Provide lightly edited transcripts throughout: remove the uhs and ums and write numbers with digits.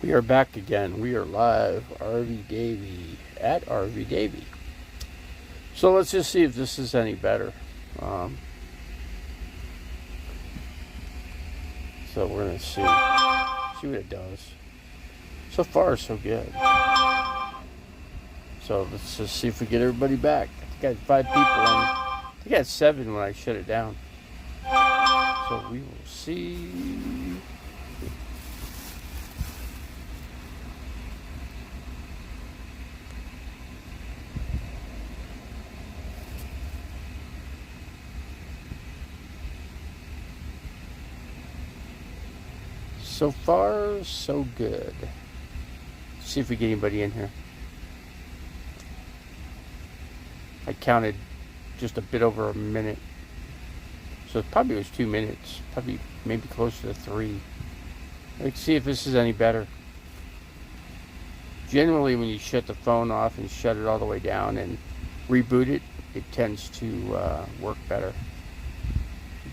We are back again. We are live, RV Davy at RV Davy. So let's just see if this is any better. Um, so we're gonna see what it does. So far, so good. So let's just see if we get everybody back. I think I had 5 people in. I think I had 7 when I shut it down. So we will see. So far, so good. See if we get anybody in here. I counted just a bit over a minute. So it probably was 2 minutes. Probably maybe closer to 3. Let's see if this is any better. Generally, when you shut the phone off and shut it all the way down and reboot it, it tends to work better.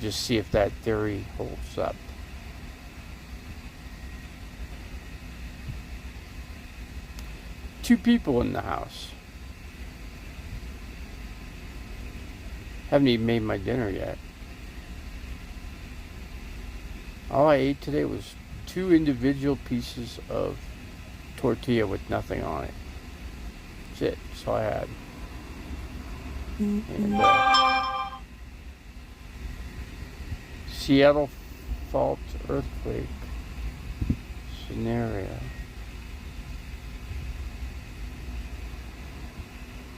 Just see if that theory holds up. Two people in the house. Haven't even made my dinner yet. All I ate today was 2 individual pieces of tortilla with nothing on it. That's it. That's all I had. And Seattle fault earthquake scenario.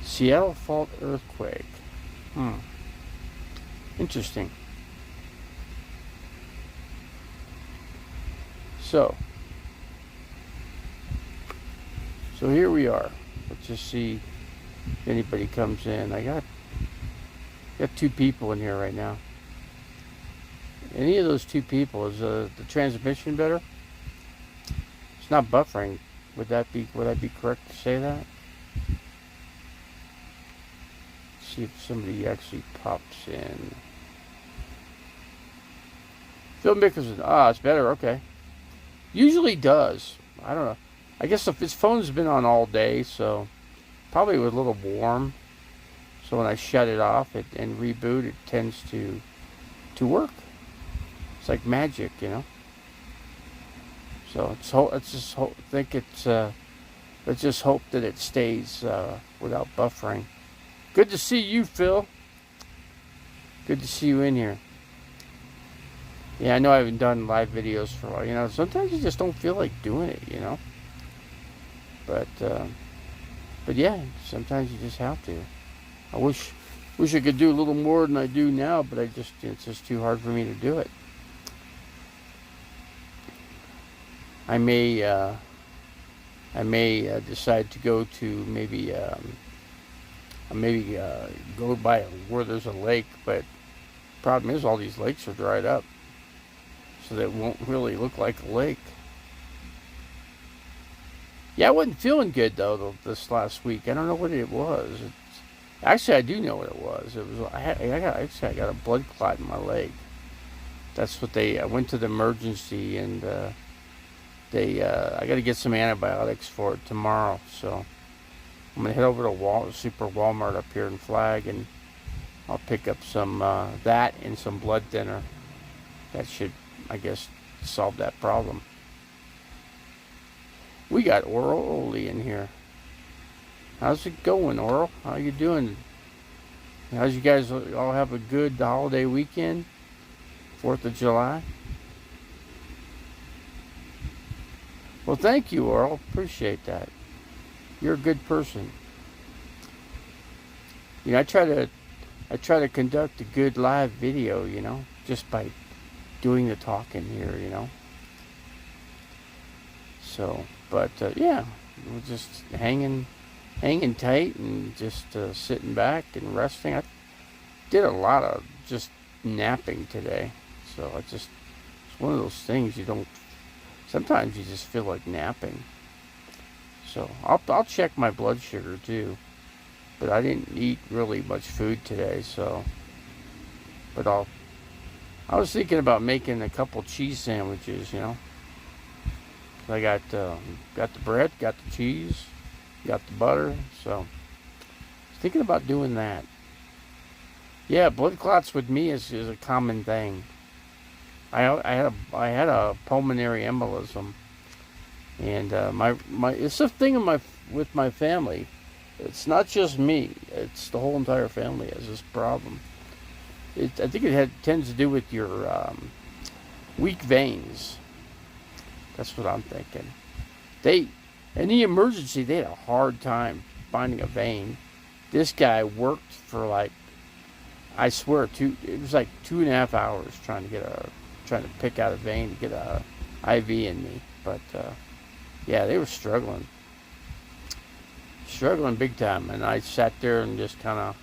Seattle fault earthquake. Interesting. So here we are. Let's just see if anybody comes in. I got 2 people in here right now. Any of those 2 people, is the transmission better? It's not buffering. Would I be correct to say that? See if somebody actually pops in. Phil Mickelson. It's better. Okay. Usually does. I don't know. I guess if his phone's been on all day, so probably was a little warm. So when I shut it off and reboot, it tends to work. It's like magic, you know. So let's just hope that it stays without buffering. Good to see you, Phil. Good to see you in here. Yeah, I know I haven't done live videos for a while. You know, sometimes you just don't feel like doing it, you know. But yeah, sometimes you just have to. I wish I could do a little more than I do now, but it's just too hard for me to do it. I may decide to go to maybe go by where there's a lake, but problem is all these lakes are dried up, so that it won't really look like a lake. Yeah, I wasn't feeling good though this last week. I don't know what it was. Actually, I do know what it was. It was I got a blood clot in my leg. That's what I went to the emergency, and I got to get some antibiotics for it tomorrow. So I'm gonna head over to Super Walmart up here in Flag, and I'll pick up some that and some blood thinner. That should, I guess, solve that problem. We got Orly in here. How's it going, Oral? How you doing? How's you guys all have a good holiday weekend? 4th of July? Well, thank you, Oral. Appreciate that. You're a good person. You know, I try to conduct a good live video, you know, just by doing the talking here, you know. So, but yeah, we're just hanging tight and just sitting back and resting. I did a lot of just napping today, so it's one of those things sometimes you just feel like napping. So I'll check my blood sugar too, but I didn't eat really much food today, so. But I was thinking about making a couple cheese sandwiches, you know. I got the bread, got the cheese, got the butter. So I was thinking about doing that. Yeah, blood clots with me is a common thing. I had a pulmonary embolism, and my it's a thing in my with my family. It's not just me; it's the whole entire family has this problem. I think tends to do with your weak veins. That's what I'm thinking. They in the emergency they had a hard time finding a vein. This guy worked for like I swear it was like 2.5 hours trying to pick out a vein to get a IV in me. But yeah, they were struggling big time. And I sat there and just kind of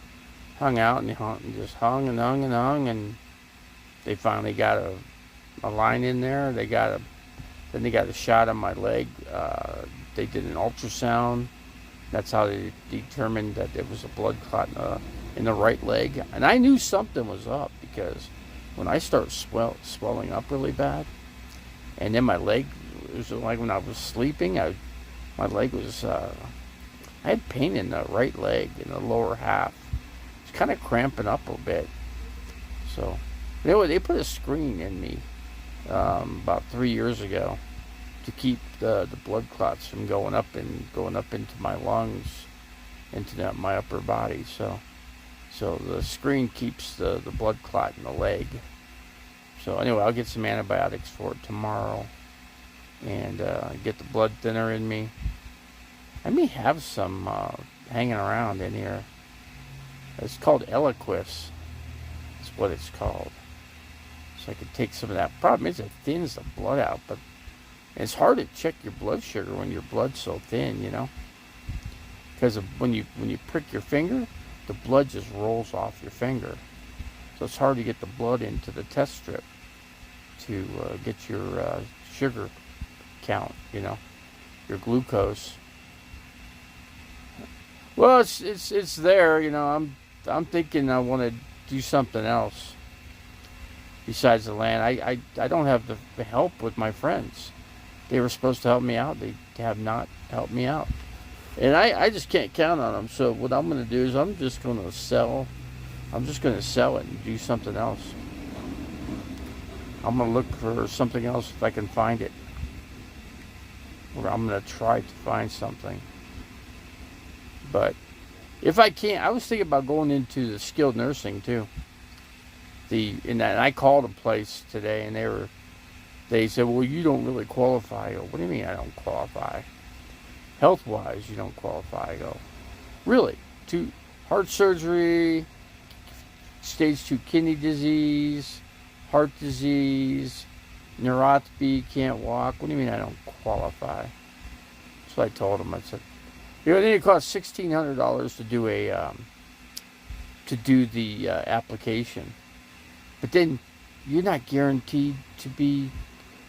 hung out and just hung and hung and hung, and they finally got a line in there. Then they got a shot on my leg. They did an ultrasound. That's how they determined that there was a blood clot in the right leg. And I knew something was up because when I started swelling up really bad, and then my leg, it was like when I was sleeping, my leg was, I had pain in the right leg in the lower half. It's kind of cramping up a bit. So, they put a screen in me about 3 years ago to keep the blood clots from going up into my lungs, into my upper body. So the screen keeps the blood clot in the leg. So anyway, I'll get some antibiotics for it tomorrow, and get the blood thinner in me. I may have some hanging around in here. It's called Eliquis. That's what it's called. So I could take some of that. Problem is it thins the blood out, but it's hard to check your blood sugar when your blood's so thin, because when you prick your finger, the blood just rolls off your finger. So it's hard to get the blood into the test strip to get your sugar count, your glucose. Well, it's there, I'm thinking I want to do something else besides the land. I don't have the help with my friends. They were supposed to help me out. They have not helped me out. And I just can't count on them. So what I'm going to do is I'm just going to sell it and do something else. I'm going to look for something else if I can find it. Or I'm going to try to find something. But if I can't, I was thinking about going into the skilled nursing too. And I called a place today, and they said, well, you don't really qualify. I go, what do you mean I don't qualify? Health-wise, you don't qualify. I go, really? Heart surgery, stage 2 kidney disease, heart disease, neuropathy, can't walk. What do you mean I don't qualify? So I told him. I said, then it costs $1,600 to do the application. But then you're not guaranteed to be.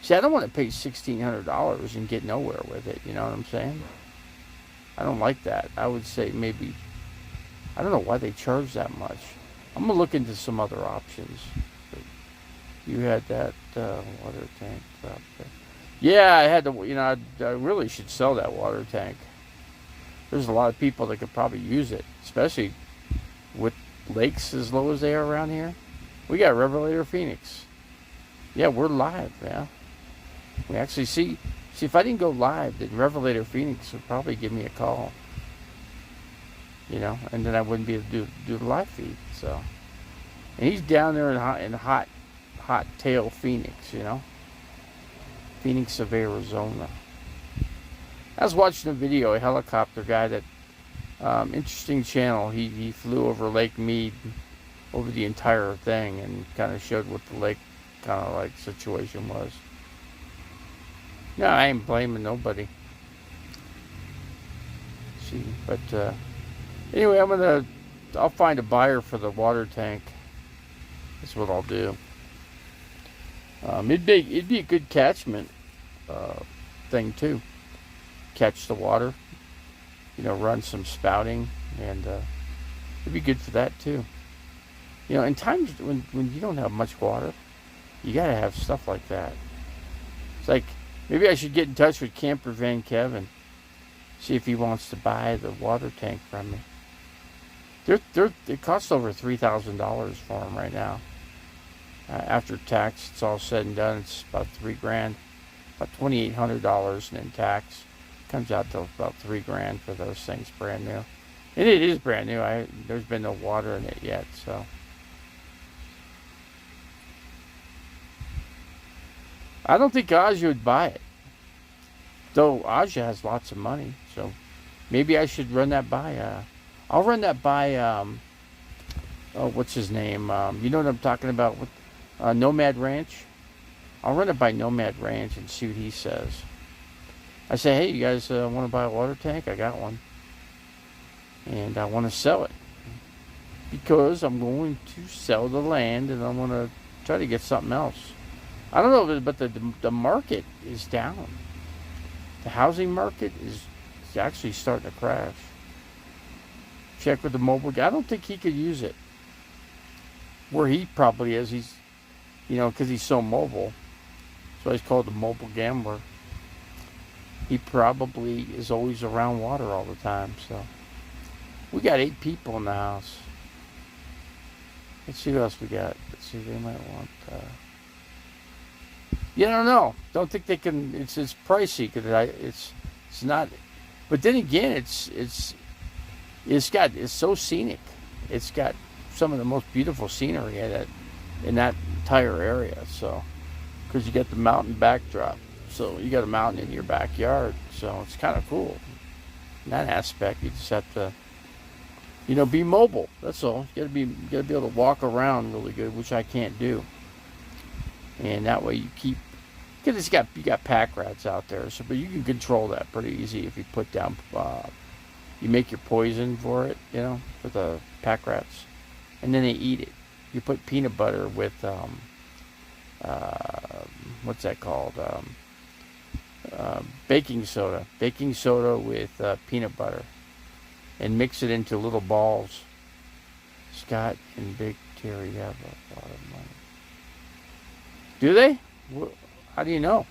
See, I don't want to pay $1,600 and get nowhere with it. You know what I'm saying? I don't like that. I would say maybe. I don't know why they charge that much. I'm gonna look into some other options. You had that water tank out there. Yeah, I had to. I really should sell that water tank. There's a lot of people that could probably use it, especially with lakes as low as they are around here. We got Revelator Phoenix. Yeah, we're live, man. We actually see if I didn't go live, then Revelator Phoenix would probably give me a call. And then I wouldn't be able to do the live feed. So, and he's down there in hot tail Phoenix, Phoenix of Arizona. I was watching a video, a helicopter guy that, interesting channel. He flew over Lake Mead, over the entire thing, and kind of showed what the lake kind of like situation was. No, I ain't blaming nobody. See, but anyway, I'll find a buyer for the water tank. That's what I'll do. It'd be a good catchment thing too. Catch the water, run some spouting, and it'd be good for that too. In times when you don't have much water, you gotta have stuff like that. It's like Maybe I should get in touch with Camper Van Kevin. See if he wants to buy the water tank from me. It costs over $3,000 for him right now. After tax, it's all said and done. It's about $3,000, about $2,800, and then tax comes out to about $3,000 for those things, brand new. And it is brand new. There's been no water in it yet, so. I don't think Aja would buy it, though Aja has lots of money. So maybe I should run that by. I'll run that by. Oh, what's his name? You know what I'm talking about with Nomad Ranch. I'll run it by Nomad Ranch and see what he says. I say, hey, you guys want to buy a water tank? I got one, and I want to sell it because I'm going to sell the land, and I'm going to try to get something else. I don't know, but the market is down. The housing market is actually starting to crash. Check with the mobile guy. I don't think he could use it. Where he probably is, he's, because he's so mobile. So he's called the mobile gambler. He probably is always around water all the time. So we got 8 people in the house. Let's see what else we got. Let's see, they might want. You don't know. Don't think they can. It's pricey because it's not. But then again, it's so scenic. It's got some of the most beautiful scenery in that entire area. So because you got the mountain backdrop, so you got a mountain in your backyard. So it's kind of cool. In that aspect, you just have to, be mobile. That's all. You gotta be able to walk around really good, which I can't do. And that way you keep, because you got pack rats out there, so but you can control that pretty easy if you put down, you make your poison for it, for the pack rats, and then they eat it. You put peanut butter with, what's that called? Baking soda with peanut butter, and mix it into little balls. Scott and Big Terry have a lot of money. Do they? How do you know?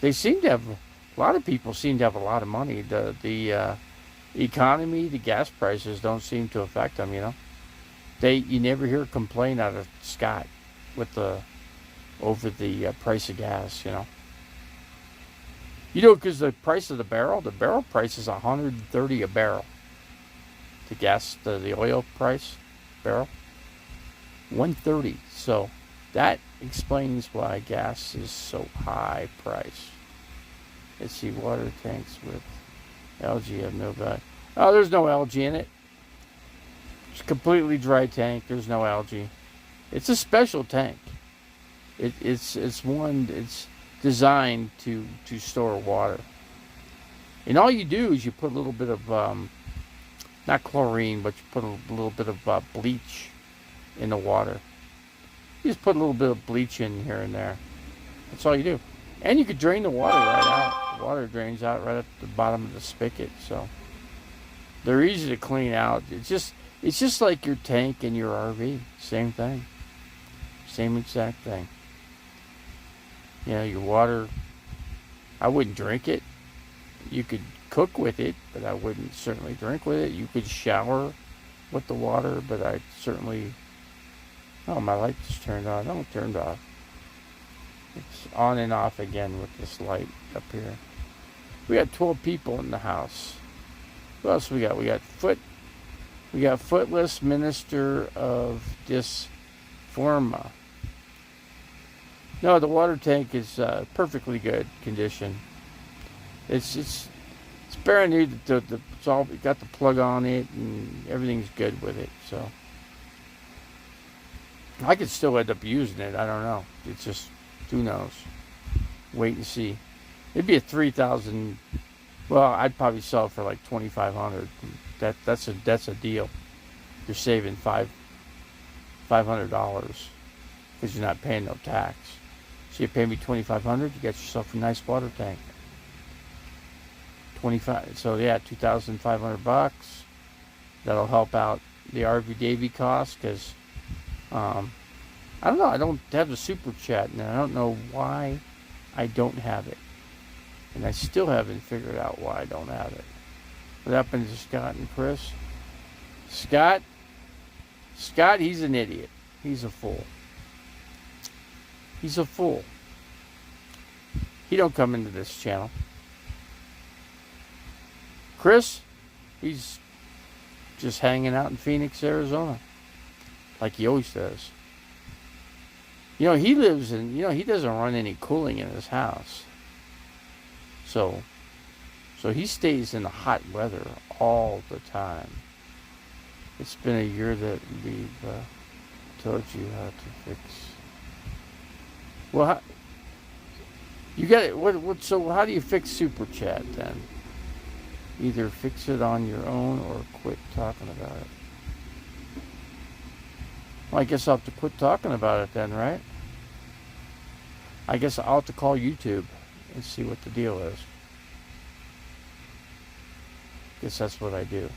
They seem to have, a lot of people seem to have a lot of money. The economy, the gas prices don't seem to affect them, You never hear a complaint out of Scott over the price of gas, because the price of the barrel price is $130 a barrel. The gas, the oil price, barrel. 130. So that explains why gas is so high price. Let's see, water tanks with algae have no value. Oh, there's no algae in it. It's a completely dry tank. There's no algae. It's a special tank. It's designed to store water. And all you do is you put a little bit of not chlorine, but you put a little bit of bleach in the water. You just put a little bit of bleach in here and there. That's all you do. And you could drain the water right out. The water drains out right at the bottom of the spigot. So they're easy to clean out. It's just like your tank in your RV. Same thing. Same exact thing. Your water, I wouldn't drink it. You could cook with it, but I wouldn't certainly drink with it. You could shower with the water, but I certainly... Oh, my light just turned on. No, it turned off. It's on and off again with this light up here. We got 12 people in the house. What else we got? We got Footless Minister of Dysforma. No, the water tank is perfectly good condition. It's brand new. It's all got the plug on it, and everything's good with it. So I could still end up using it. I don't know. It's just, who knows? Wait and see. It'd be a 3,000. Well, I'd probably sell it for like 2,500. That's a deal. You're saving $500 because you're not paying no tax. So you pay me $2,500, you get yourself a nice water tank. 25. So yeah, $2,500. That'll help out the RV Davy cost because I don't know. I don't have the super chat, and I don't know why I don't have it. And I still haven't figured out why I don't have it. What happened to Scott and Chris? Scott, he's an idiot. He's a fool. He's a fool. He don't come into this channel. Chris, he's just hanging out in Phoenix, Arizona, like he always does. He lives in, he doesn't run any cooling in his house. So he stays in the hot weather all the time. It's been a year that we've told you how to fix. Well, you got it. So how do you fix Super Chat then? Either fix it on your own or quit talking about it. Well, I guess I'll have to quit talking about it then, right? I guess I'll have to call YouTube and see what the deal is. Guess that's what I do.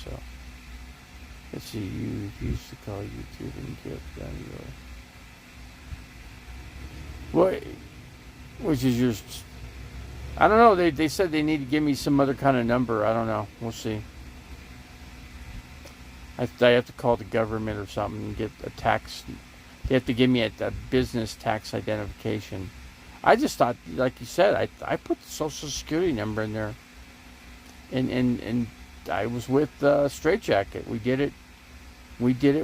So, let's see. You used to call YouTube and get down your. What? Which is yours? I don't know. They said they need to give me some other kind of number. I don't know. We'll see. I have to call the government or something and get a tax. They have to give me a business tax identification. I just thought, like you said, I put the Social Security number in there. And I was with Straight Jacket. We did it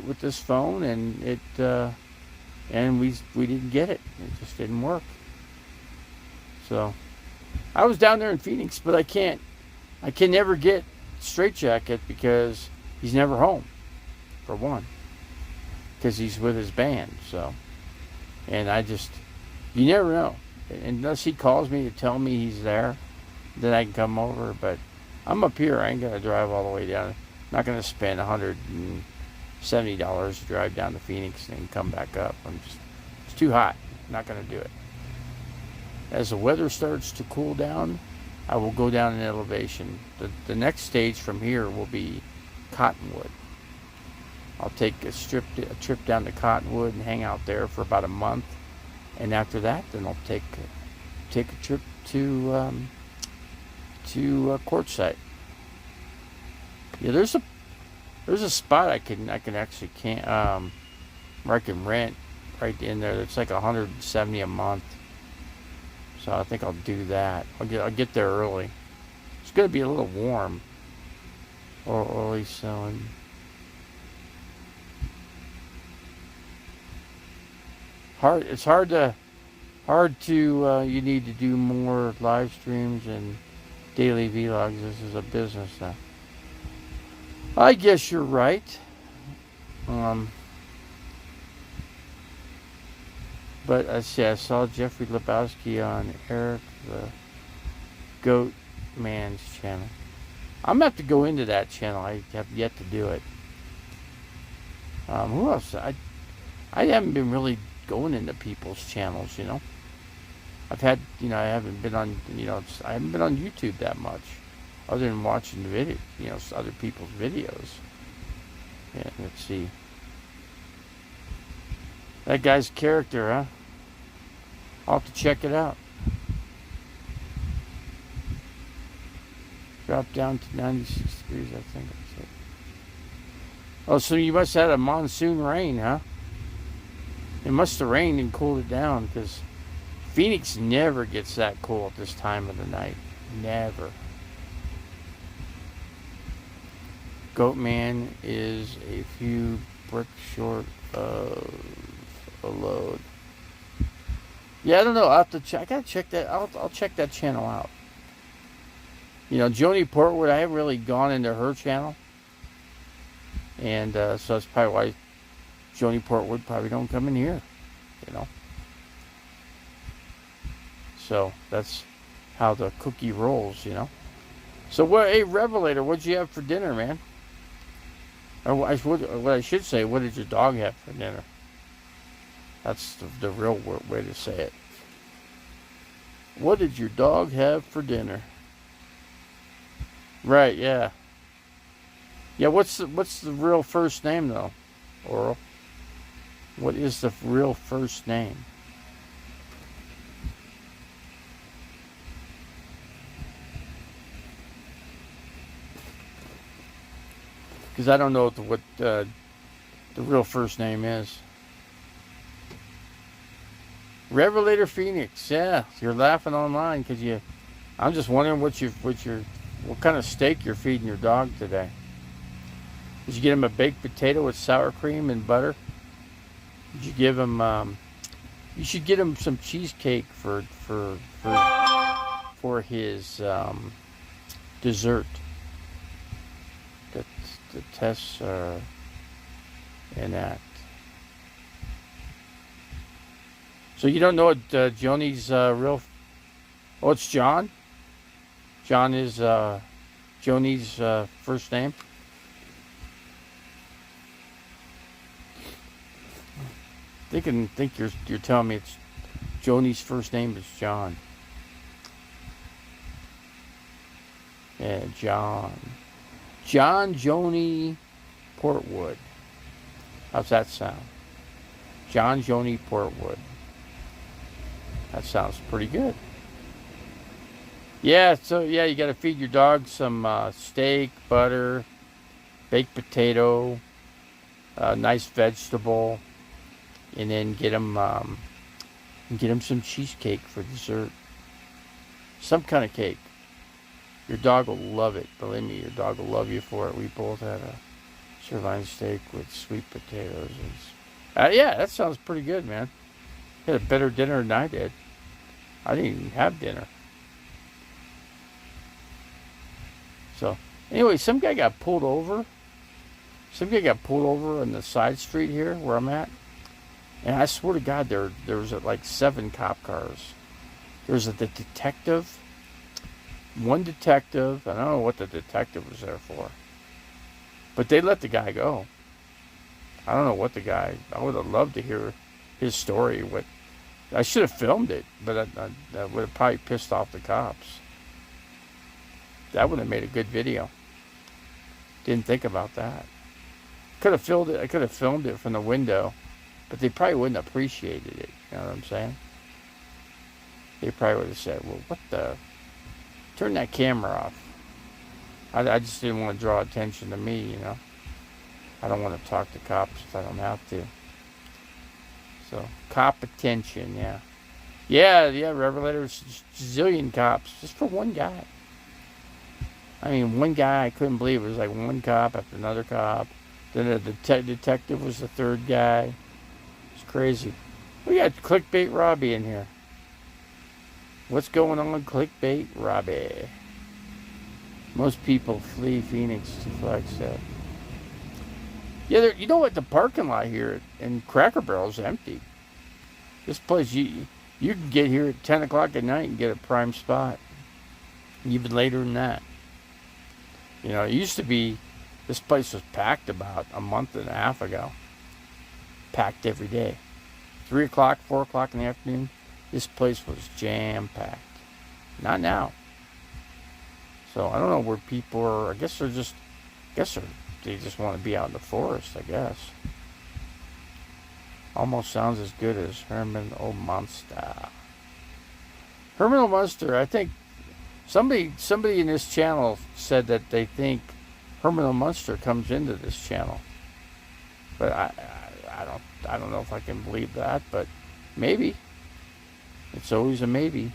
with this phone, and we didn't get it. It just didn't work. So I was down there in Phoenix, but I can never get Straight Jacket because he's never home, for one, because he's with his band. So, and you never know, unless he calls me to tell me he's there, then I can come over. But I'm up here. I ain't gonna drive all the way down. I'm not gonna spend $170 to drive down to Phoenix and come back up. It's too hot. I'm not gonna do it. As the weather starts to cool down, I will go down in elevation. The next stage from here will be Cottonwood. I'll take a trip down to Cottonwood and hang out there for about a month, and after that, then I'll take a trip to Quartzsite. Yeah, there's a spot I can actually where I can rent right in there. It's like $170 a month. So I think I'll do that. I'll get there early. It's gonna be a little warm. Or early selling. It's hard to. You need to do more live streams and daily vlogs. This is a business now. I guess you're right. But I saw Jeffrey Lebowski on Eric the Goat Man's channel. I'm going to have to go into that channel. I have yet to do it. Who else? I haven't been really going into people's channels, I've had, I haven't been on, I haven't been on YouTube that much, other than watching the video, other people's videos. Yeah, let's see. That guy's character, huh? I'll have to check it out. Drop down to 96 degrees, I think that's it. Oh, so you must have had a monsoon rain, huh? It must have rained and cooled it down, because Phoenix never gets that cool at this time of the night. Never. Goatman is a few bricks short of a load. Yeah, I don't know. I'll have to check. I gotta check that. I'll check that channel out. Joni Portwood, I haven't really gone into her channel. And so that's probably why Joni Portwood probably don't come in here. So that's how the cookie rolls, So hey, Revelator, what'd you have for dinner, man? Or what I should say, what did your dog have for dinner? That's the real way to say it. What did your dog have for dinner? Right, yeah. Yeah, what's the real first name, though, Oral? What is the real first name? because I don't know what the real first name is. Revelator Phoenix, yeah, you're laughing online because you. I'm just wondering what kind of steak you're feeding your dog today. Did you get him a baked potato with sour cream and butter? Did you give him? You should get him some cheesecake for his dessert. The tests are in that. So you don't know what Joni's real? Oh, it's John. John is Joni's first name. They can think you're telling me it's Joni's first name is John. Yeah, John Joni Portwood. How's that sound? John Joni Portwood. That sounds pretty good. Yeah, so yeah, you got to feed your dog some steak, butter, baked potato, nice vegetable, and then get him some cheesecake for dessert. Some kind of cake. Your dog will love it. Believe me, your dog will love you for it. We both had a sirloin steak with sweet potatoes. Yeah, that sounds pretty good, man. You had a better dinner than I did. I didn't even have dinner. So, anyway, some guy got pulled over. Some guy got pulled over on the side street here where I'm at. And I swear to God, there was like 7 cop cars. There was the detective. One detective. I don't know what the detective was there for. But they let the guy go. I don't know what the guy... I would have loved to hear his story. I should have filmed it, but that would have probably pissed off the cops. That would have made a good video. Didn't think about that. Could have filmed it. I could have filmed it from the window, but they probably wouldn't have appreciated it. You know what I'm saying? They probably would have said, "Well, what the? Turn that camera off." I just didn't want to draw attention to me. You know, I don't want to talk to cops if I don't have to. So, cop attention, yeah. Yeah, Revelator's zillion cops, just for one guy. I mean, one guy, I couldn't believe it. It was like one cop after another cop. Then the detective was the third guy. It's crazy. We got Clickbait Robbie in here. What's going on, Clickbait Robbie? Most people flee Phoenix to Flagstaff. Yeah, you know what? The parking lot here in Cracker Barrel is empty. This place, you can get here at 10 o'clock at night and get a prime spot. Even later than that. You know, it used to be, this place was packed about a month and a half ago. Packed every day. 3 o'clock, 4 o'clock in the afternoon, this place was jam-packed. Not now. So I don't know where people are. I guess they just want to be out in the forest, I guess. Almost sounds as good as Herman O. Munster. Herman O. Munster, I think somebody in this channel said that they think Herman O. Munster comes into this channel. But I don't know if I can believe that, but maybe. It's always a maybe.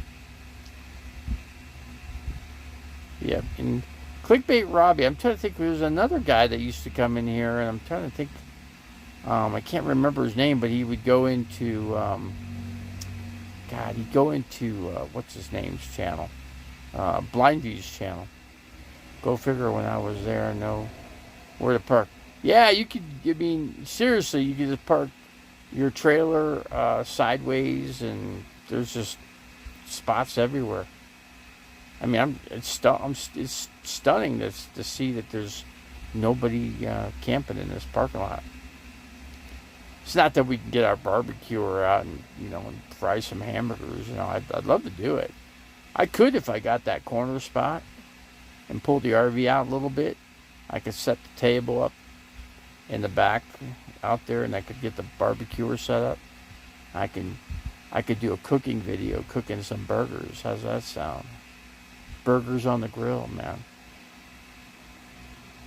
Yeah, and Clickbait Robbie, I'm trying to think, there was another guy that used to come in here, and I'm trying to think, I can't remember his name, but he would go into, what's his name's channel? Blind View's channel. Go figure when I was there and know where to park. Yeah, seriously, you could just park your trailer sideways, and there's just spots everywhere. I mean, it's stunning to see that there's nobody camping in this parking lot. It's not that we can get our barbecuer out and fry some hamburgers. I'd love to do it. I could if I got that corner spot and pulled the RV out a little bit. I could set the table up in the back out there, and I could get the barbecuer set up. I could do a cooking video, cooking some burgers. How's that sound? Burgers on the grill, man.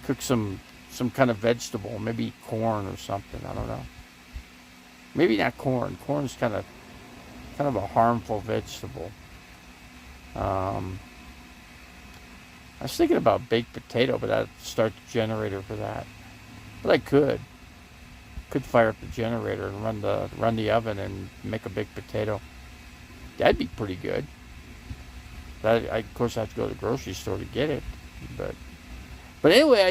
Cook some some kind of vegetable, maybe corn or something. I don't know. Maybe not corn. Corn's kind of a harmful vegetable. I was thinking about baked potato, but I'd start the generator for that. But I could fire up the generator and run the oven and make a baked potato. That'd be pretty good. Of course, I have to go to the grocery store to get it. But anyway,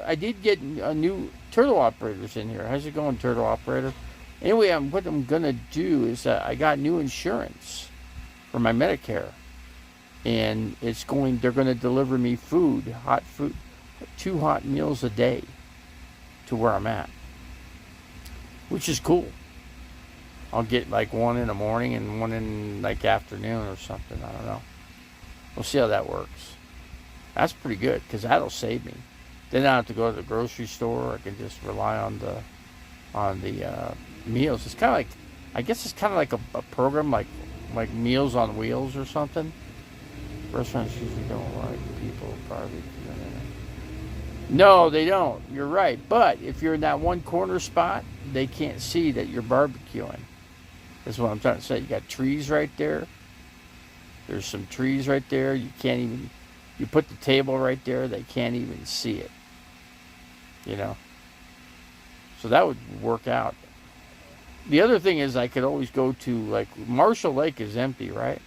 I did get a new turtle operators in here. How's it going, turtle operator? Anyway, what I'm gonna do is I got new insurance for my Medicare, and they're gonna deliver me hot food, 2 hot meals a day to where I'm at, which is cool. I'll get like one in the morning and one in like afternoon or something. I don't know. We'll see how that works. That's pretty good because that'll save me. Then I don't have to go to the grocery store. I can just rely on the meals. It's kind of like, I guess it's kind of like a program like Meals on Wheels or something. Restaurants usually don't like people barbecuing. No, they don't. You're right. But if you're in that one corner spot, they can't see that you're barbecuing. That's what I'm trying to say. You got trees right there. There's some trees right there. You put the table right there, they can't even see it. So that would work out. The other thing is I could always go to, like, Marshall Lake is empty, right?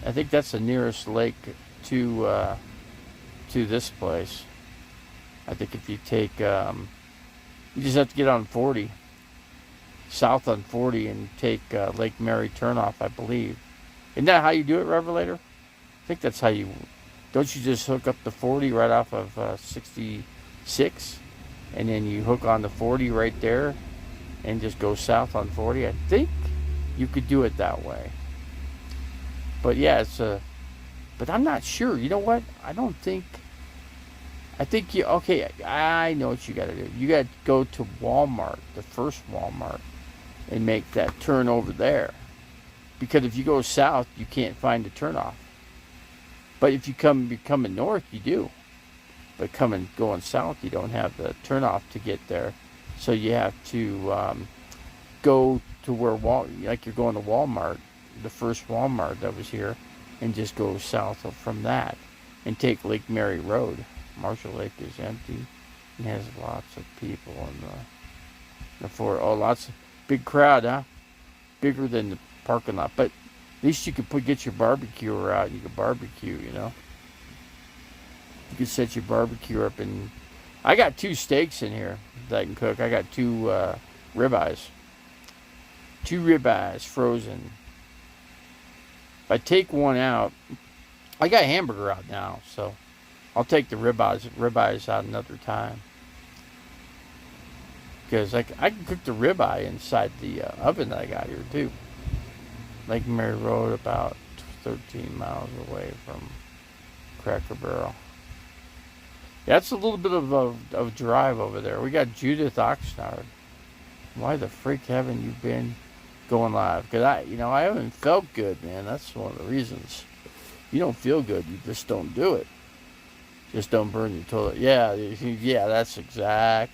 I think that's the nearest lake to this place. I think if you take, you just have to get on 40, south on 40, and take Lake Mary turnoff, I believe. Isn't that how you do it, Revelator? I think that's how you... Don't you just hook up the 40 right off of 66? And then you hook on the 40 right there and just go south on 40? I think you could do it that way. But yeah, but I'm not sure. You know what? I think okay, I know what you got to do. You got to go to Walmart, the first Walmart, and make that turn over there. Because if you go south, you can't find the turnoff. But if you're coming north, you do. But going south, you don't have the turnoff to get there. So you have to go to where like you're going to Walmart, the first Walmart that was here, and just go south from that and take Lake Mary Road. Marshall Lake is empty and has lots of people in the fort. Oh, lots of big crowd, huh? Bigger than the parking lot, but at least you could get your barbecuer out. You could barbecue, You could set your barbecue up, and I got 2 steaks in here that I can cook. I got 2 ribeyes. 2 ribeyes frozen. If I take one out, I got a hamburger out now, so I'll take the ribeyes out another time. Because I can cook the ribeye inside the oven that I got here too. Lake Mary Road, about 13 miles away from Cracker Barrel. That's a little bit of a drive over there. We got Judith Oxnard. Why the freak haven't you been going live? Because I haven't felt good, man. That's one of the reasons. You don't feel good, you just don't do it. Just don't burn your toilet. Yeah, that's exact.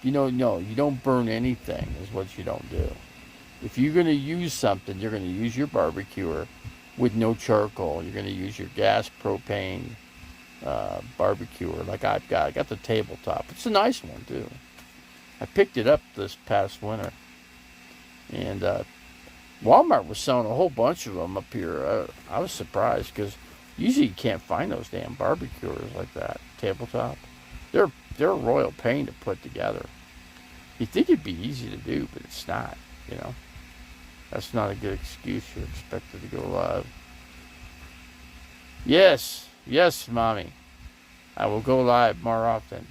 No, you don't burn anything is what you don't do. If you're going to use something, you're going to use your barbecuer with no charcoal. You're going to use your gas propane barbecuer like I've got. I got the tabletop. It's a nice one, too. I picked it up this past winter. And Walmart was selling a whole bunch of them up here. I was surprised because usually you can't find those damn barbecuers like that, tabletop. They're a royal pain to put together. You'd think it'd be easy to do, but it's not, That's not a good excuse. You're expected to go live. Yes, Mommy. I will go live more often.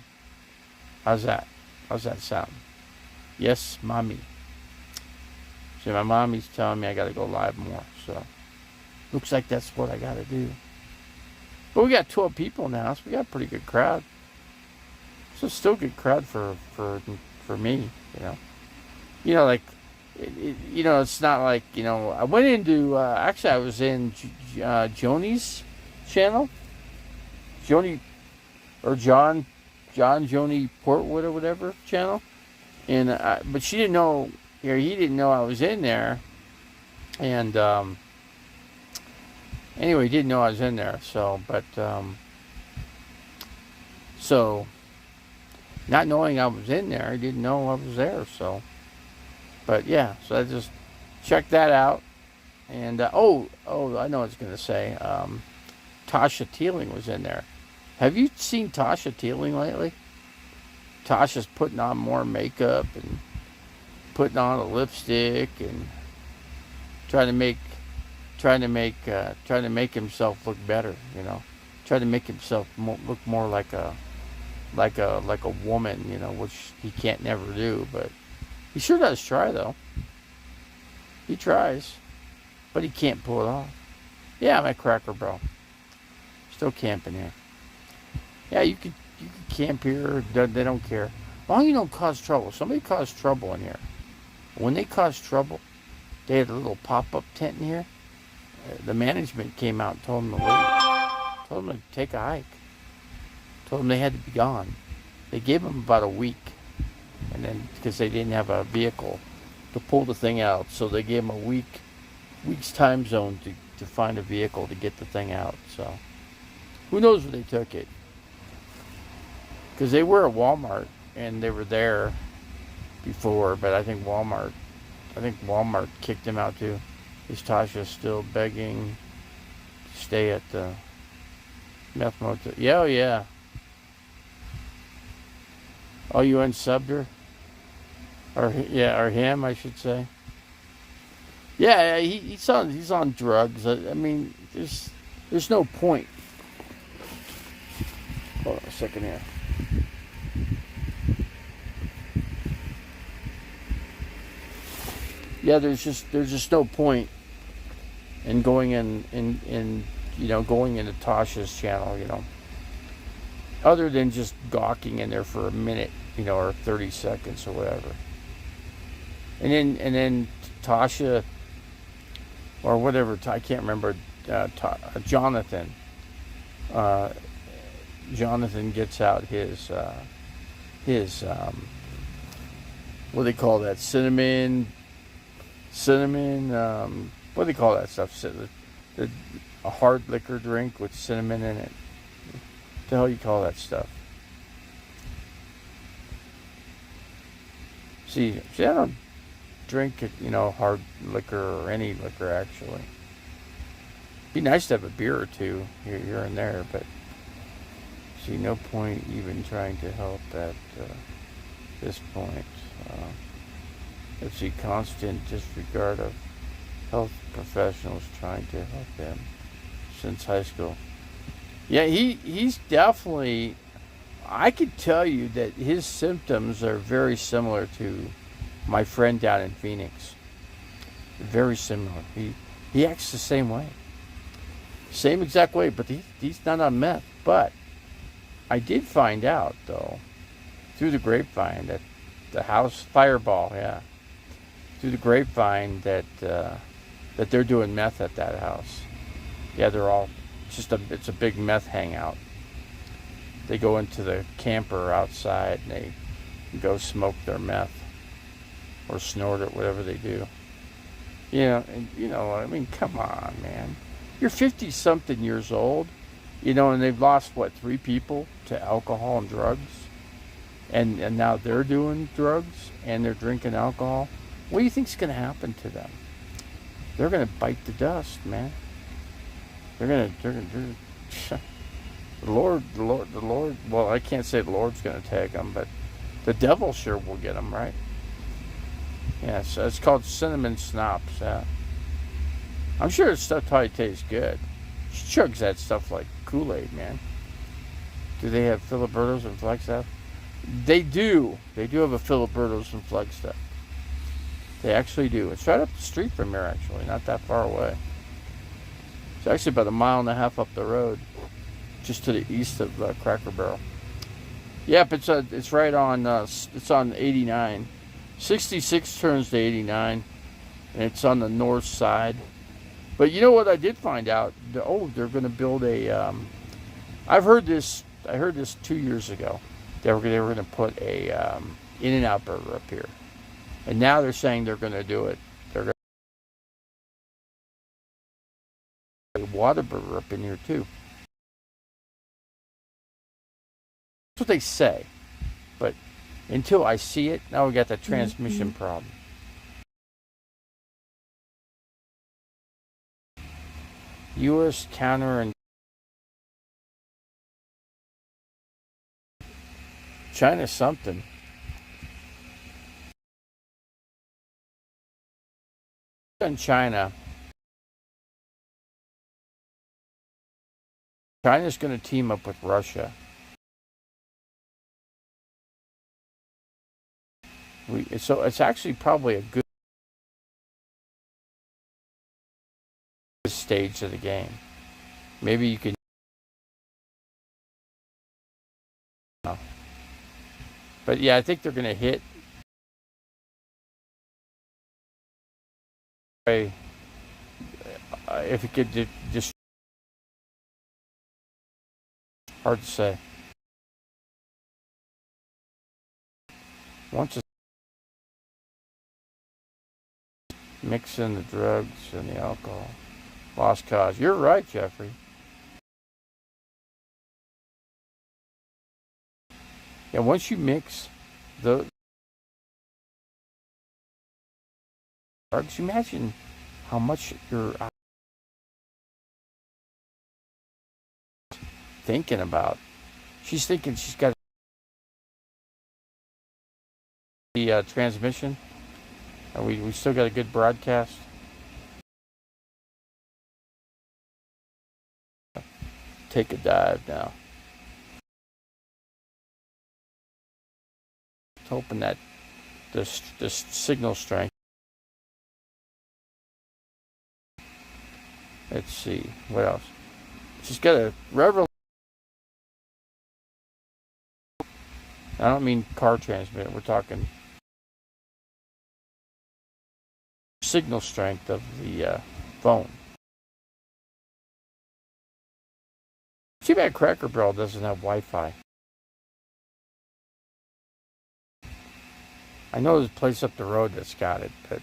How's that? How's that sound? Yes, Mommy. See, my mommy's telling me I got to go live more, so looks like that's what I got to do. But we got 12 people now, so we got a pretty good crowd. So still a good crowd for me, like, it's not like, I went into, actually I was in Joni's channel. Joni, or John John Joni Portwood or whatever channel, and but she didn't know, or he didn't know I was in there, and anyway, he didn't know I was in there. So, but so not knowing I was in there, he didn't know I was there. So, but yeah, so I just checked that out, and I know what I was gonna say. Tasha Teeling was in there. Have you seen Tasha Teeling lately? Tasha's putting on more makeup and putting on a lipstick and trying to make himself look better. Trying to make himself look more like a woman. Which he can't never do, but he sure does try though. He tries, but he can't pull it off. Yeah, I'm at Cracker Barrel. Still camping here. Yeah, you could camp here. They don't care. As long as you don't cause trouble. Somebody caused trouble in here. When they caused trouble, they had a little pop-up tent in here. The management came out and told them to leave. Told them to take a hike. Told them they had to be gone. They gave them about a week, and then because they didn't have a vehicle to pull the thing out, so they gave them a week's time zone to find a vehicle to get the thing out. So who knows where they took it? Because they were at Walmart and they were there before, but I think Walmart kicked them out too. Is Tasha still begging to stay at the meth motel? Yeah, oh yeah. Oh, you unsubbed her? Or him, I should say. Yeah, he's on drugs. I mean, there's no point. Hold on a second here. Yeah, there's just no point in going going into Tasha's channel, other than just gawking in there for a minute, or 30 seconds or whatever. And then Tasha, or whatever, I can't remember, Jonathan. Jonathan gets out his what do they call that? Cinnamon. What do they call that stuff? A hard liquor drink with cinnamon in it. What the hell you call that stuff? See, I don't drink hard liquor or any liquor actually. Be nice to have a beer or two here and there, but see, no point even trying to help at this point. Let's see, constant disregard of health professionals trying to help him since high school. Yeah, he's definitely, I could tell you that his symptoms are very similar to my friend down in Phoenix. Very similar. He acts the same way. Same exact way, but he's not on meth. But I did find out, though, through the grapevine, that the house, Fireball, yeah. Through the grapevine that they're doing meth at that house. Yeah, they're all, it's a big meth hangout. They go into the camper outside and they go smoke their meth or snort it, whatever they do. I mean, come on, man. You're 50-something years old, and they've lost, 3 people to alcohol and drugs? And now they're doing drugs and they're drinking alcohol. What do you think's going to happen to them? They're going to bite the dust, man. They're going to the Lord, well, I can't say the Lord's going to take them, but the devil sure will get them, right? Yeah, so it's called cinnamon schnapps, yeah. I'm sure it's stuff probably tastes good. She chugs that stuff like Kool-Aid, man. Do they have Filibertos and Flagstaff? They do. They do have a Filibertos and Flagstaff. They actually do. It's right up the street from here, actually, not that far away. It's actually about 1.5 miles up the road, just to the east of Cracker Barrel. Yep, it's right on. It's on 89. 66 turns to 89, and it's on the north side. But you know what I did find out? They're going to build a. I heard this 2 years ago. They were going to put a In-N-Out burger up here, and now they're saying they're going to do it. They're going to put a Whataburger up in here too. That's what they say, but until I see it, now we got the transmission problem. U.S. counter and China something. In China's going to team up with Russia. So it's actually probably a good stage of the game. Maybe you can. But yeah, I think they're going to hit. If it could just. Hard to say. Once mix in the drugs and the alcohol. Lost cause. You're right, Jeffrey. Yeah, once you mix the drugs, imagine how much you're thinking about. She's thinking she's got the transmission. We still got a good broadcast. Take a dive now. Hoping that this signal strength. Let's see what else. She's got a Revel. I don't mean car transmitter. We're talking signal strength of the phone. Too bad Cracker Barrel doesn't have Wi-Fi. I know there's a place up the road that's got it, but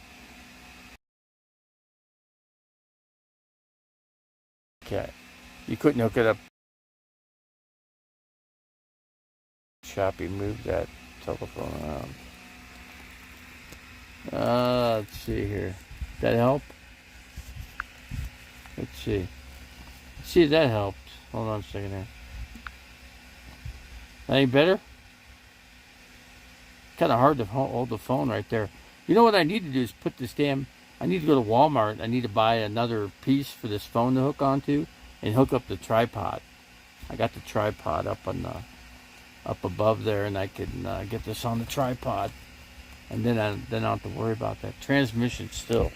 okay, you couldn't hook it up. Shoppy moved that telephone around. Let's see here. That help? Let's see. See if that helped. Hold on a second here. Any better? Kind of hard to hold the phone right there. You know what I need to do is put this I need to go to Walmart. I need to buy another piece for this phone to hook onto and hook up the tripod. I got the tripod up above there, and I can get this on the tripod, and then I don't have to worry about that. Transmission's still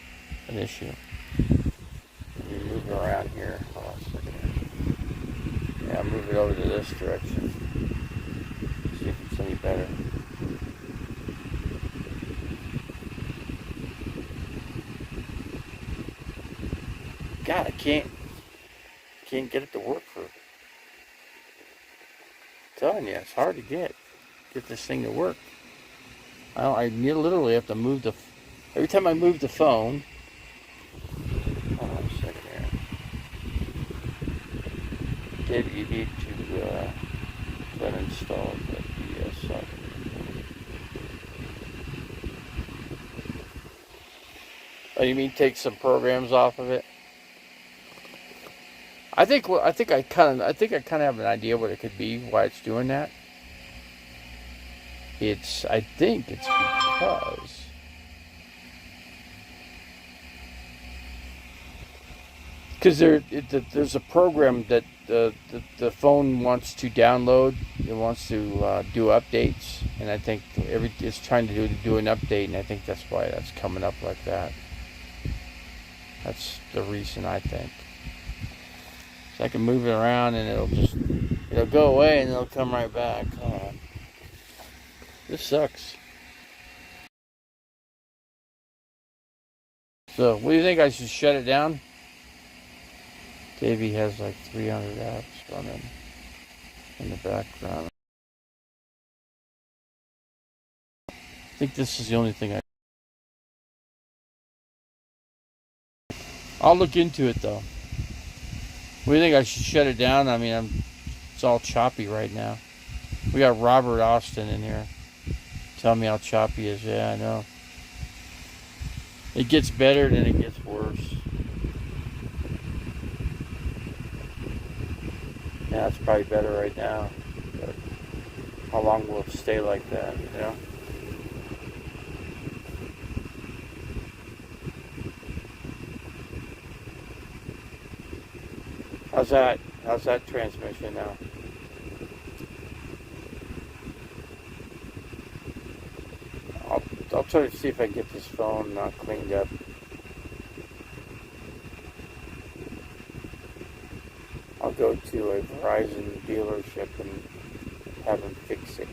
an issue. Let me move it around here. Hold on a second here. Yeah, move it over to this direction. See if it's any better. God, I can't get it to work for. I'm telling you, it's hard to get this thing to work. I literally have to move every time I move the phone. Hold on a second here. Dave, you need to uninstall the software. Oh, you mean take some programs off of it? I think I kind of have an idea what it could be, why it's doing that. I think it's because there's a program that the phone wants to download. It wants to do updates, and I think it's trying to do an update, and I think that's why that's coming up like that. That's the reason, I think. So I can move it around and it'll go away and it'll come right back. This sucks. So, what do you think? I should shut it down? Davey has like 300 apps running in the background. think this is the only thing I'll look into it though. What do you think? I should shut it down? I mean, it's all choppy right now. We got Robert Austin in here. Tell me how choppy it is. Yeah, I know. It gets better, then it gets worse. Yeah, it's probably better right now. But how long will it stay like that, you know? How's that? How's that transmission now? I'll try to see if I can get this phone cleaned up. I'll go to a Verizon dealership and have them fix it.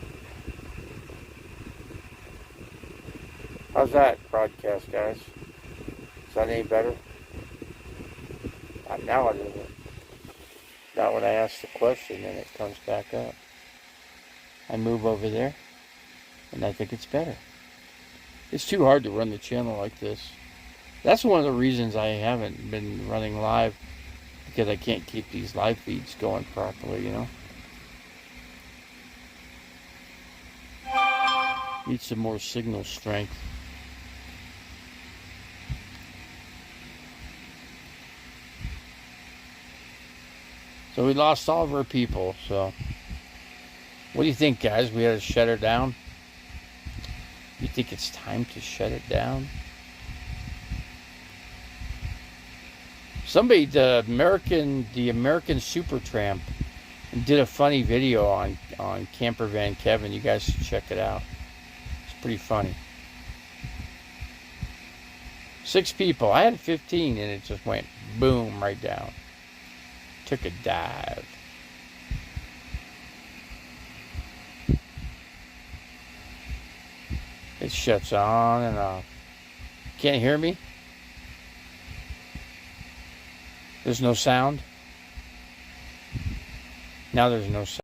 How's that broadcast, guys? Is that any better? Now it isn't. Not when I ask the question, then it comes back up. I move over there, and I think it's better. It's too hard to run the channel like this. That's one of the reasons I haven't been running live, because I can't keep these live feeds going properly, you know? Need some more signal strength. So we lost all of our people, so what do you think, guys? We had to shut her down? You think it's time to shut it down? Somebody, the American Supertramp, did a funny video on Camper Van Kevin. You guys should check it out. It's pretty funny. 6 people. I had 15, and it just went boom right down. Took a dive. It shuts on and off. Can't hear me? There's no sound? Now there's no sound.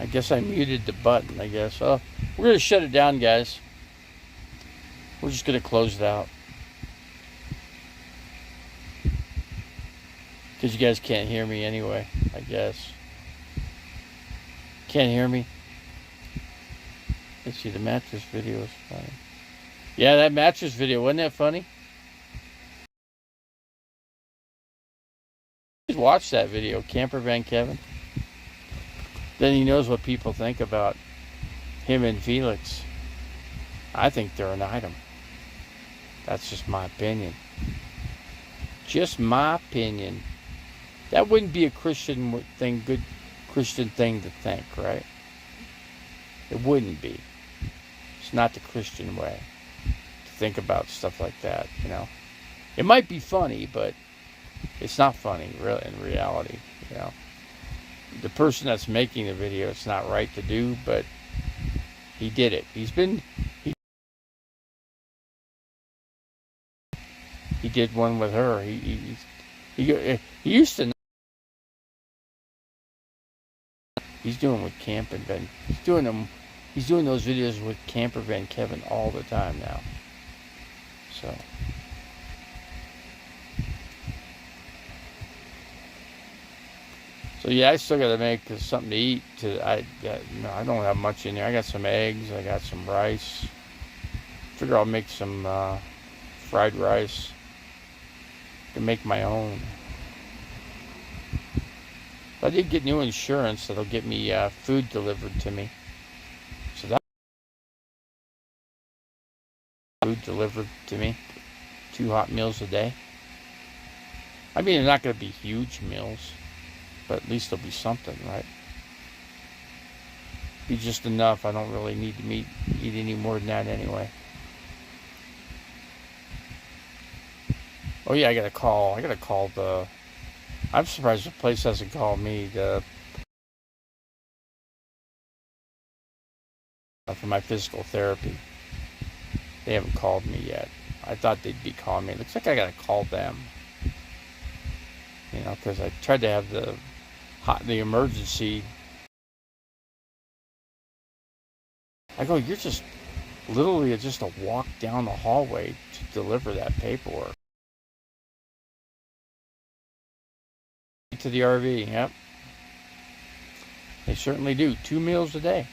I guess I muted the button, I guess. Oh, we're going to shut it down, guys. We're just going to close it out. Because you guys can't hear me anyway, I guess. Can't hear me? Let's see, the mattress video is funny. Yeah, that mattress video, wasn't that funny? Just watch that video, Camper Van Kevin. Then he knows what people think about him and Felix. I think they're an item. That's just my opinion. Just my opinion. That wouldn't be a Christian thing, good Christian thing to think, right? It wouldn't be. It's not the Christian way to think about stuff like that, you know. It might be funny, but it's not funny, really, in reality, you know. The person that's making the video, it's not right to do, but he did it. He did one with her. He used to. He's doing with Camper Van. He's doing those videos with Camper Van Kevin all the time now. So yeah, I still got to make something to eat. I don't have much in there. I got some eggs. I got some rice. Figure I'll make some fried rice. To make my own. I did get new insurance that'll get me food delivered to me. So that food delivered to me, 2 hot meals a day. I mean, they're not going to be huge meals, but at least there'll be something, right? Be just enough. I don't really need to eat any more than that anyway. Oh yeah, I got to call the. I'm surprised the place hasn't called me for my physical therapy. They haven't called me yet. I thought they'd be calling me. It looks like I got to call them. You know, because I tried to have the emergency I go, you're just literally just a walk down the hallway to deliver that paperwork. To the RV, yep. They certainly do. 2 meals a day.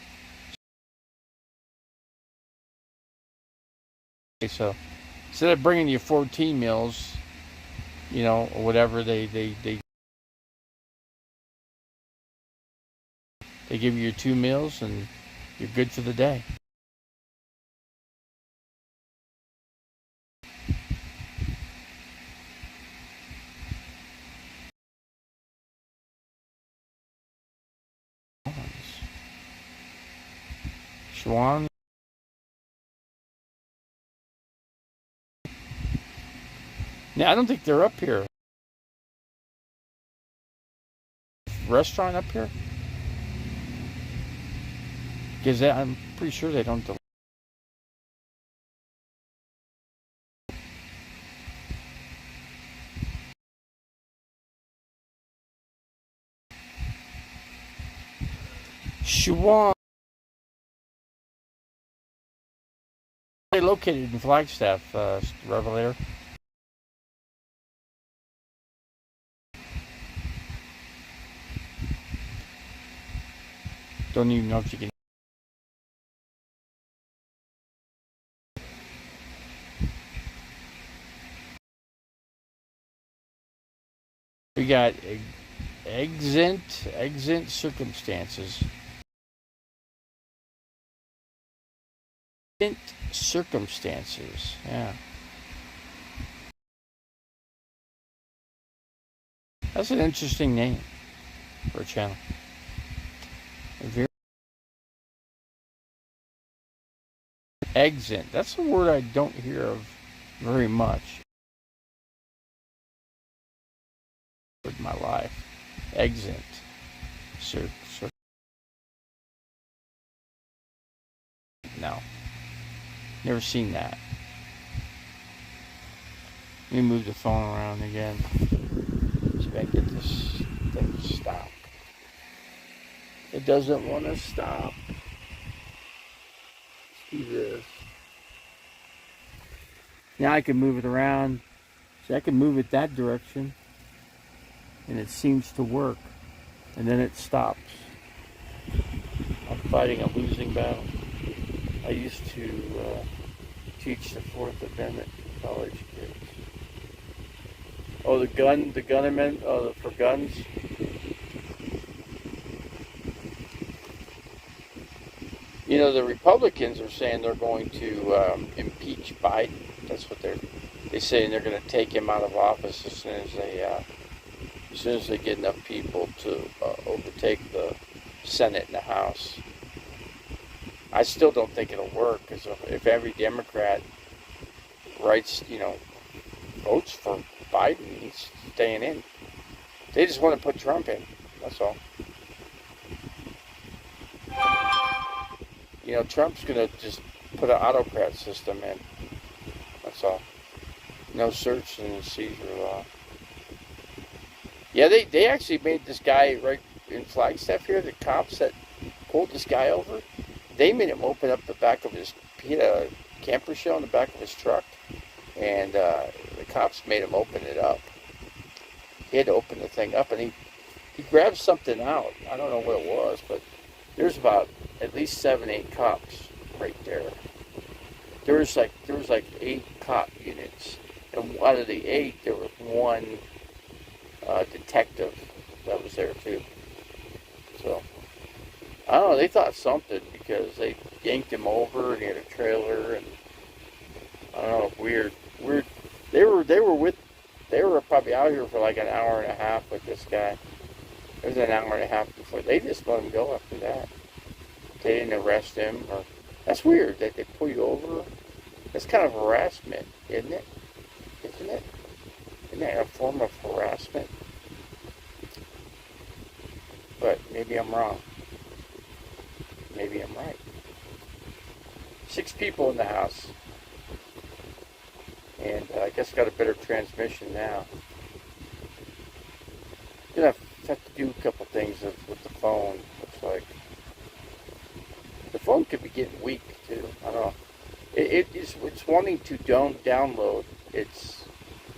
So instead of bringing you 14 meals, or whatever, they give you your 2 meals and you're good for the day. Schwan. Now, I don't think they're up here. Restaurant up here? Because I'm pretty sure they don't deliver. Schwan. They located in Flagstaff, Revelator. Don't even know if you can. We got exent circumstances. Exent circumstances, yeah. That's an interesting name for a channel. Exent. That's a word I don't hear of very much in my life. Exent. No. Never seen that. Let me move the phone around again. See if I can get this thing to stop. It doesn't want to stop. Let's do this. Now I can move it around. See, I can move it that direction. And it seems to work. And then it stops. I'm fighting a losing battle. I used to teach the Fourth Amendment to college kids. Oh, the gun amendment, for guns. The Republicans are saying they're going to impeach Biden. That's what they say, and they're going to take him out of office as soon as they get enough people to overtake the Senate and the House. I still don't think it'll work, because if every Democrat votes for Biden, he's staying in. They just want to put Trump in. That's all. Trump's going to just put an autocrat system in. That's all. No search and seizure law. Yeah, they actually made this guy right in Flagstaff here, the cops that pulled this guy over, they made him open up the back of he had a camper shell in the back of his truck, and the cops made him open it up. He had to open the thing up, and he grabbed something out. I don't know what it was, but there's about at least 7, 8 cops right there. There was like 8 cop units, and out of the 8, there was 1 detective that was there too. So I don't know. They thought something, because they yanked him over, and he had a trailer, and I don't know, weird. They were probably out here for like an hour and a half with this guy. It was an hour and a half before they just let him go after that. They didn't arrest him, or that's weird that they pull you over. That's kind of harassment, isn't it? Isn't it? Isn't that a form of harassment? But maybe I'm wrong. Maybe I'm right. 6 people in the house. And I guess got a better transmission now. Gonna have to do a couple things with the phone. Looks like the phone could be getting weak too. I don't know. It's wanting to download its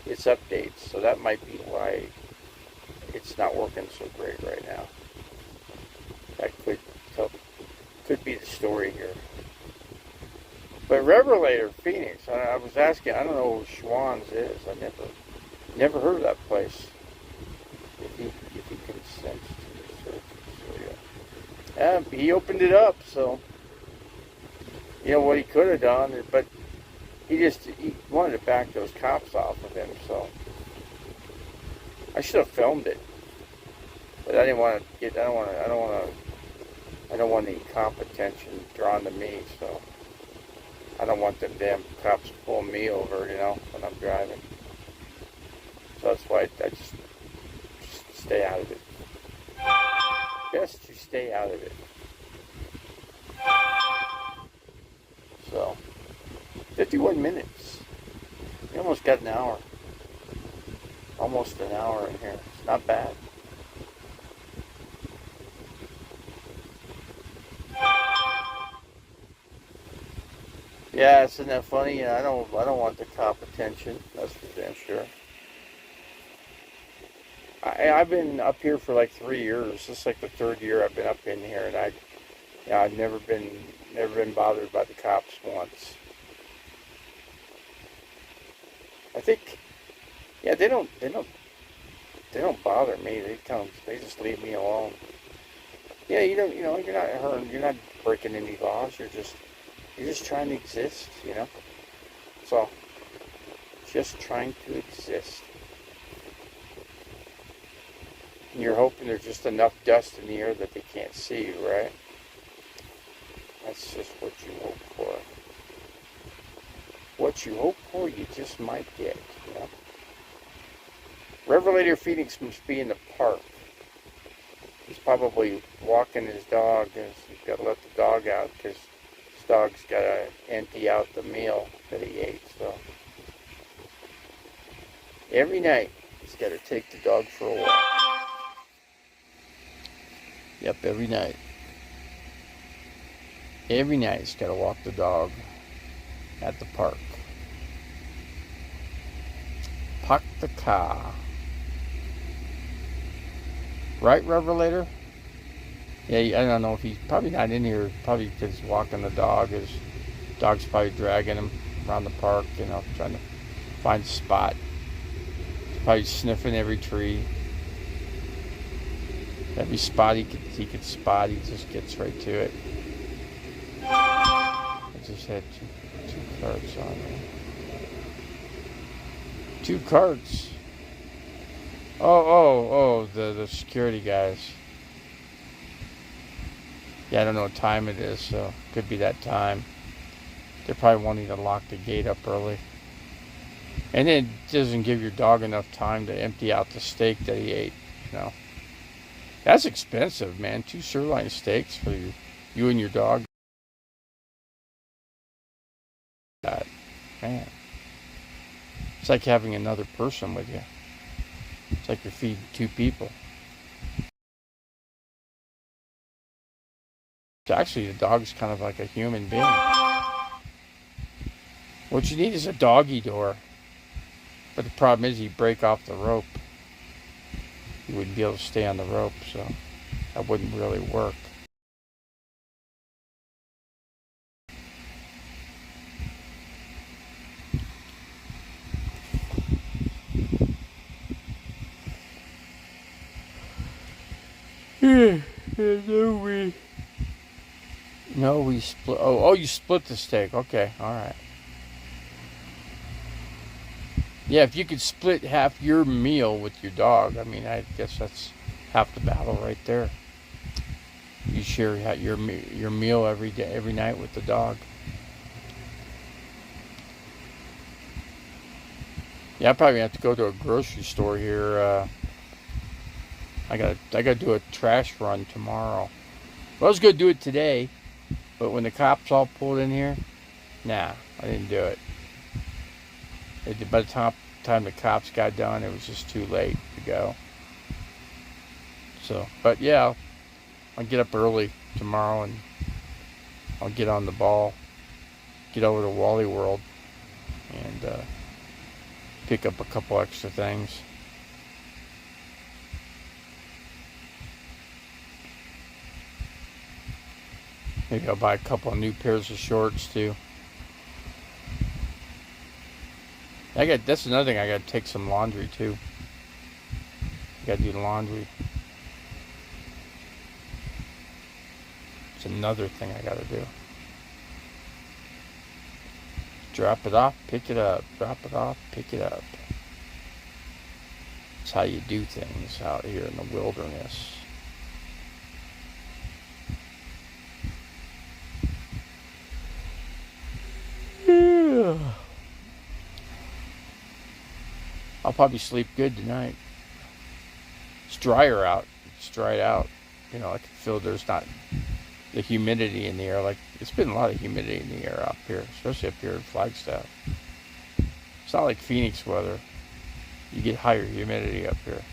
updates, so that might be why it's not working so great right now. That could be the story here. But Revelator Phoenix, I was asking. I don't know who Schwann's is. I never heard of that place. If you can sense to search, so yeah. He opened it up, so you know what he could have done, but he wanted to back those cops off of him. So I should have filmed it, but I didn't want to get. I don't want any cop attention drawn to me. So I don't want them damn cops pulling me over, you know, when I'm driving. So that's why I just stay out of it. Best to stay out of it. So, 51 minutes. We almost got an hour. Almost an hour in here. It's not bad. Yeah, isn't that funny? I don't want the cop attention. That's for damn sure. I've been up here for like 3 years. This is like the third year I've been up in here, and I've never been bothered by the cops once. I think, yeah, they don't bother me. They just leave me alone. Yeah, you're not hurting, you're not breaking any laws. You're just trying to exist, you know. So, just trying to exist. And you're hoping there's just enough dust in the air that they can't see you, right? That's just what you hope for. What you hope for, you just might get, you know? Revelator Phoenix must be in the park. He's probably walking his dog, and he's got to let the dog out because his dog's got to empty out the meal that he ate. So every night he's got to take the dog for a walk. Yep, every night. Every night he's got to walk the dog at the park. Park the car. Right, Revelator? Yeah, I don't know if he's probably not in here. Probably because he's walking the dog. His dog's probably dragging him around the park, you know, trying to find a spot. He's probably sniffing every tree. Every spot he could spot, he just gets right to it. I just had two carts on there. 2 carts. Oh, the security guys. Yeah, I don't know what time it is, so it could be that time. They're probably wanting to lock the gate up early. And it doesn't give your dog enough time to empty out the steak that he ate, you know. That's expensive, man. 2 sirloin steaks for you and your dog. God, man. It's like having another person with you. It's like you're feeding 2 people. Actually, the dog's kind of like a human being. What you need is a doggy door. But the problem is you break off the rope. You wouldn't be able to stay on the rope, so that wouldn't really work. No, we split. Oh, you split the steak. Okay, all right. Yeah, if you could split half your meal with your dog, I mean, I guess that's half the battle right there. You share your meal every day, every night with the dog. Yeah, I probably have to go to a grocery store here. I gotta do a trash run tomorrow. Well, I was gonna do it today, but when the cops all pulled in here, nah, I didn't do it. By the time the cops got done, it was just too late to go. So, but yeah, I'll get up early tomorrow and I'll get on the ball, get over to Wally World, and pick up a couple extra things. Maybe I'll buy a couple of new pairs of shorts too. That's another thing. I got to take some laundry too. I got to do the laundry. It's another thing I got to do. Drop it off, pick it up. Drop it off, pick it up. It's how you do things out here in the wilderness. Yeah. I'll probably sleep good tonight. It's drier out. It's dried out. You know, I can feel there's not the humidity in the air. Like, it's been a lot of humidity in the air up here, especially up here in Flagstaff. It's not like Phoenix weather. You get higher humidity up here.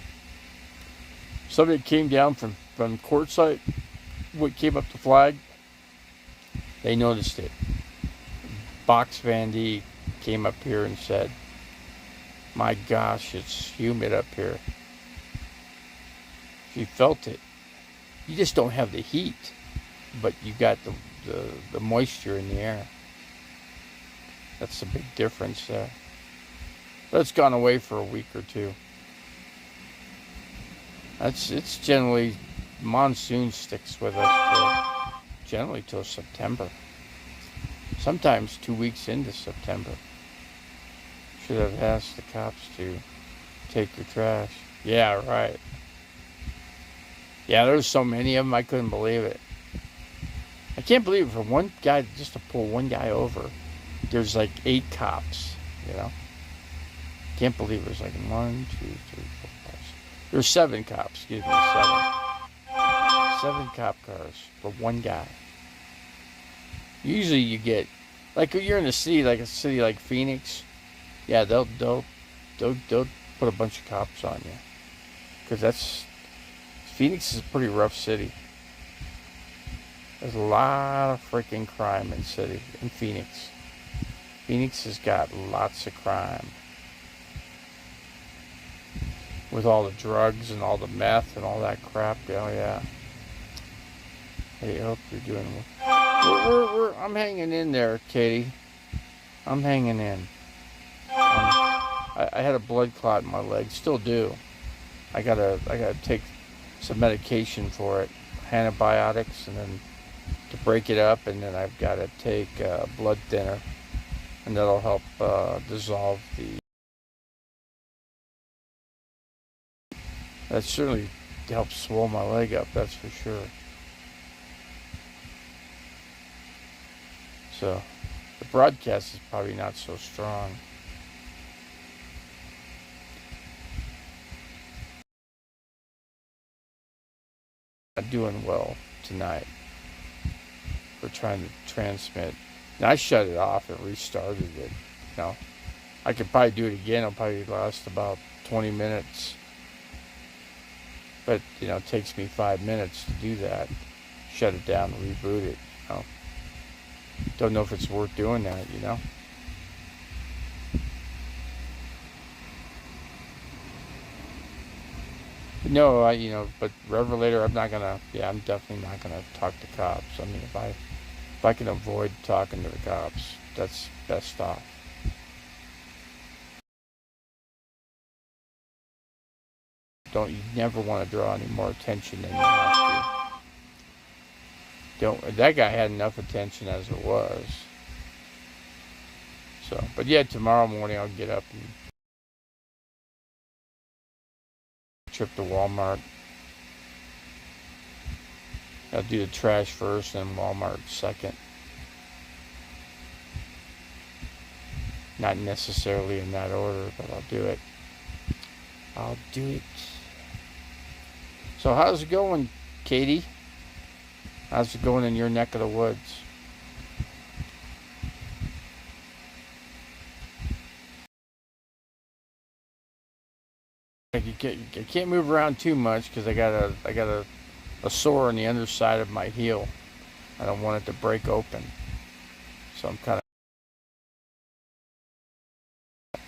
Somebody came down from Quartzsite, what came up the flag, they noticed it. Box Van D came up here and said, "My gosh, it's humid up here." She felt it. You just don't have the heat, but you got the moisture in the air. That's the big difference there. But it's gone away for a week or two. It's generally, monsoon sticks with us generally till September. Sometimes 2 weeks into September. Should have asked the cops to take your trash. Yeah, right. Yeah, there's so many of them, I couldn't believe it. I can't believe it, for one guy, just to pull one guy over, there's like 8 cops, you know. Can't believe there's like 1, 2, 3, 4, 5, 6. There's 7 cops, excuse me, 7. 7 cop cars for one guy. Usually you get, like you're in a city like Phoenix, yeah, they'll put a bunch of cops on you, because Phoenix is a pretty rough city. There's a lot of freaking crime in Phoenix. Phoenix has got lots of crime. With all the drugs and all the meth and all that crap. Oh yeah. Hey, I hope you're doing well. I'm hanging in there, Katie. I'm hanging in. I had a blood clot in my leg. Still do. I gotta take some medication for it. Antibiotics, and then to break it up, and then I've got to take blood thinner, and that'll help dissolve the. That certainly helps swell my leg up, that's for sure. So, the broadcast is probably not so strong. Not doing well tonight. We're trying to transmit. And I shut it off and restarted it. You know, I could probably do it again. It'll probably last about 20 minutes. But, you know, it takes me 5 minutes to do that. Shut it down and reboot it. You know? Don't know if it's worth doing that, you know? No, but Revelator, I'm definitely not gonna talk to cops. I mean, if I can avoid talking to the cops, that's best off. You never want to draw any more attention than you have to. That guy had enough attention as it was. So, but yeah, tomorrow morning I'll get up and trip to Walmart. I'll do the trash first, and Walmart second. Not necessarily in that order, but I'll do it. So how's it going, Katie? How's it going in your neck of the woods? I can't move around too much because I got a sore on the underside of my heel. I don't want it to break open. So I'm kind of...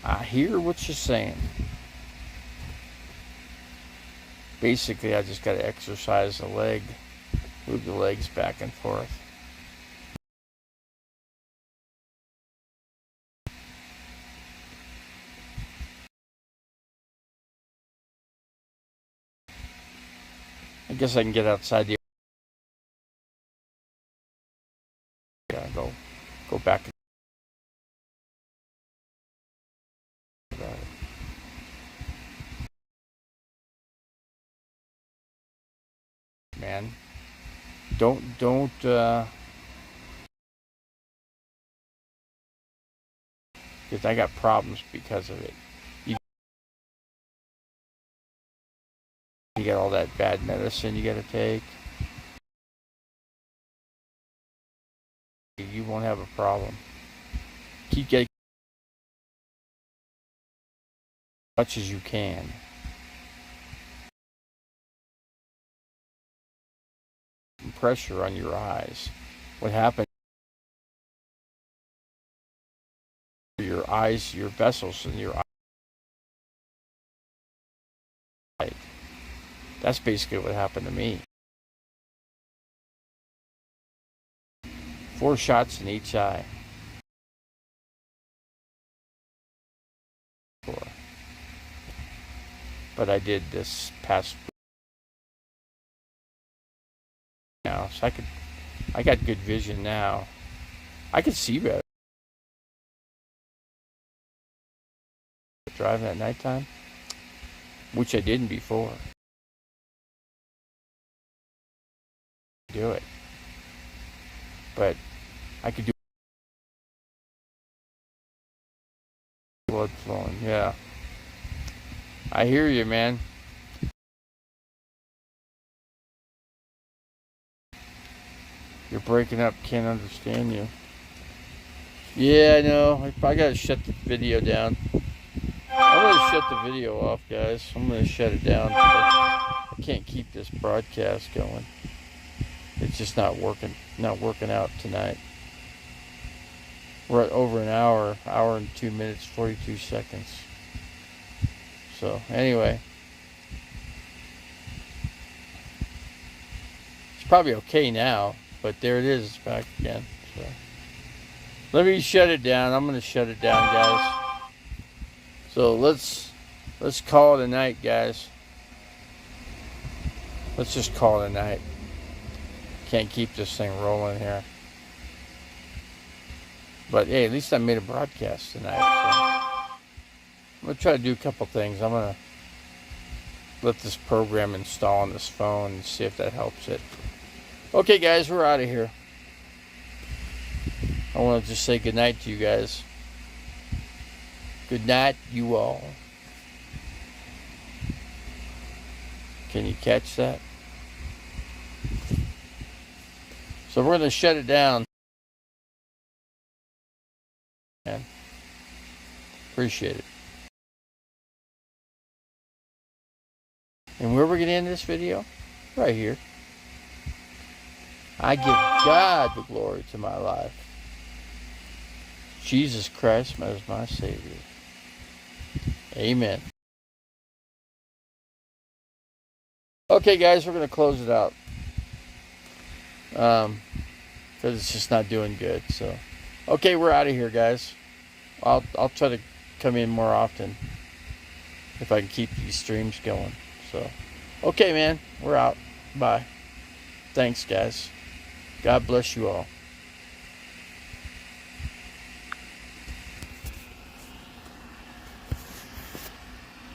I hear what you're saying. Basically, I just got to exercise the leg, move the legs back and forth. I guess I can get outside the... go back. Man, don't because I got problems because of it. You got all that bad medicine you got to take. You won't have a problem. Keep getting as much as you can. Pressure on your eyes. What happened? Your eyes, your vessels in your eye. That's basically what happened to me. 4 shots in each eye. 4. But I did this past now, so I got good vision now. I could see better. Driving at nighttime, which I didn't before. Do it, but I could do blood flowing. Yeah, I hear you, man. You're breaking up. Can't understand you. Yeah, I know. I gotta shut the video down. I'm gonna shut the video off, guys. I'm gonna shut it down. I can't keep this broadcast going. It's just not working out tonight. We're at over an hour and 2 minutes, 42 seconds. So anyway, it's probably okay now, but there it is, it's back again. So let me shut it down. I'm gonna shut it down, guys. So let's call it a night, guys. Let's just call it a night. Can't keep this thing rolling here. But hey, at least I made a broadcast tonight. So I'm gonna try to do a couple things. I'm gonna let this program install on this phone and see if that helps it. Okay, guys, we're out of here. I want to just say good night to you guys. Good night, you all. Can you catch that? So we're going to shut it down. Man, appreciate it. And where we're going to end this video? Right here. I give God the glory to my life. Jesus Christ as my Savior. Amen. Okay, guys, we're going to close it out. Because it's just not doing good. So, okay, we're out of here, guys. I'll try to come in more often if I can keep these streams going. So, okay, man, we're out. Bye. Thanks, guys. God bless you all.